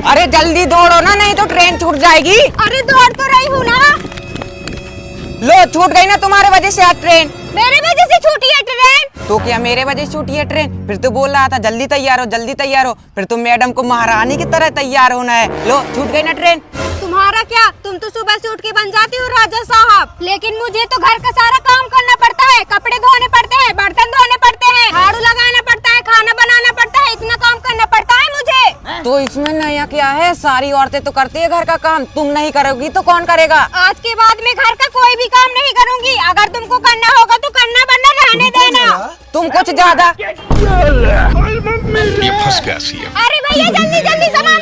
अरे जल्दी दौड़ो ना, नहीं तो ट्रेन छूट जाएगी। अरे दौड़ तो रही हूँ ना। लो छूट गई ना तुम्हारे वजह से आज ट्रेन। मेरे वजह से छूटी है ट्रेन? तो क्या मेरे वजह से छूटी है ट्रेन? फिर तो बोल रहा था जल्दी तैयार हो जल्दी तैयार हो, फिर तुम मैडम को महारानी की तरह तैयार होना है। लो छूट गई ना ट्रेन। तुम्हारा क्या, तुम तो सुबह से उठ के बन जाती हो राजा साहब, लेकिन मुझे तो घर का सारा काम करना पड़ता है, कपड़े धोने पड़ते हैं, बर्तन धोने पड़ते हैं, झाड़ू लगाना पड़ता है, खाना बनाना पड़ता है, इतना काम करना पड़ता है मुझे। तो इसमें नया क्या है, सारी औरतें तो करती है घर का काम, तुम नहीं करोगी तो कौन करेगा? आज के बाद मैं घर का कोई भी काम नहीं करूंगी, अगर तुमको करना होगा तो करना, वरना रहने देना। तुम कुछ ज्यादा। ये फंस गया सी। अरे भैया जल्दी जल्दी सामान